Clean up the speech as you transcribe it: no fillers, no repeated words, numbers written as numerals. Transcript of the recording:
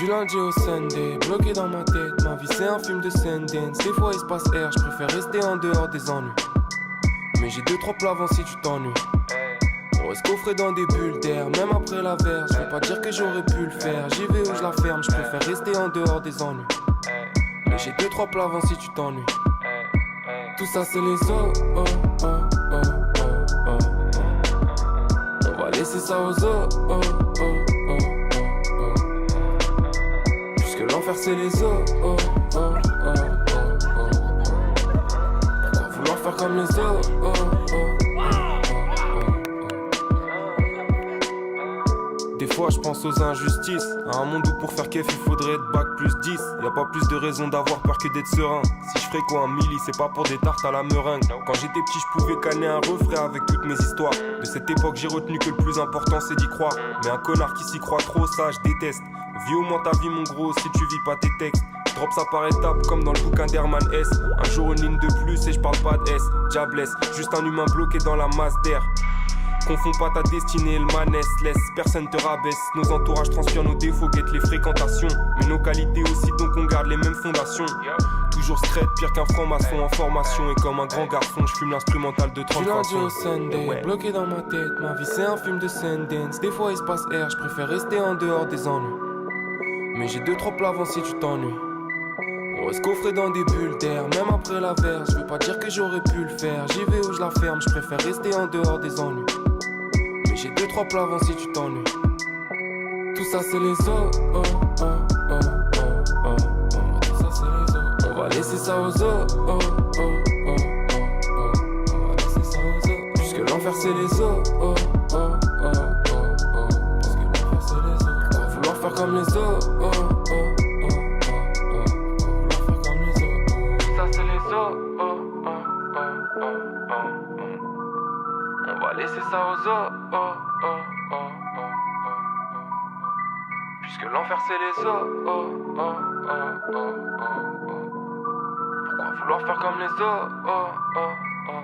Du lundi au Sunday, bloqué dans ma tête, ma vie c'est un film de Sundance. Des fois il se passe air, je préfère rester en dehors des ennuis. Mais j'ai 2-3 plats avant si tu t'ennuies. On reste coffré dans des bulles d'air, même après la verse. Je veux pas dire que j'aurais pu le faire, j'y vais où je la ferme, je préfère rester en dehors des ennuis. Mais j'ai 2-3 plats avant si tu t'ennuies. Tout ça c'est les os, oh, oh, oh, oh, oh, oh. On va laisser ça aux os, oh, oh, oh, oh, oh. Puisque l'enfer c'est les os, oh, oh, oh, oh, oh. Pourquoi vouloir faire comme les os, oh, oh. Des fois je pense aux injustices, à un monde où pour faire kef il faudrait être bac plus 10. Y'a pas plus de raison d'avoir peur que d'être serein. Si je ferais quoi un milli, c'est pas pour des tartes à la meringue. Quand j'étais petit je pouvais canner un refrain avec toutes mes histoires. De cette époque j'ai retenu que le plus important c'est d'y croire. Mais un connard qui s'y croit trop, ça je déteste. Vis au moins ta vie mon gros si tu vis pas tes textes. Drop ça par étapes comme dans le bouquin d'Herman S. Un jour une ligne de plus et je parle pas de S. Diablesse, juste un humain bloqué dans la masse d'air. Confonds pas ta destinée et le manès, laisse personne te rabaisse. Nos entourages transpirent nos défauts, guettent les fréquentations. Mais nos qualités aussi, donc on garde les mêmes fondations. Toujours straight, pire qu'un franc-maçon en formation. Et comme un grand garçon, je fume l'instrumental de 30 façons. Du lundi au Sunday, bloqué dans ma tête, ma vie c'est un film de Sundance. Des fois il se passe air, je préfère rester en dehors des ennuis. Mais j'ai 2-3 plats avant si tu t'ennuies. On reste coffré dans des bulles d'air, même après la verse. Je veux pas dire que j'aurais pu le faire, j'y vais où je la ferme, je préfère rester en dehors des ennuis. Mais j'ai 2-3 plats avant si tu t'ennuies. Tout ça c'est les os, oh, oh, oh, oh, oh, oh. Tout ça c'est les os. On va laisser ça aux os, oh, oh, oh, oh, oh. On va laisser ça aux os. Puisque l'enfer c'est les os, oh, oh, oh, oh, oh. Puisque l'enfer c'est les os. Pourquoi vouloir faire comme les os, oh, oh, oh, oh, oh. Vouloir faire comme les os. Tout ça c'est les os, oh, oh, oh, oh, oh. On va laisser ça aux os, oh, oh, oh, oh, oh. Puisque l'enfer c'est les os, oh, oh, oh, oh, oh. Pourquoi vouloir faire comme les os, oh, oh, oh.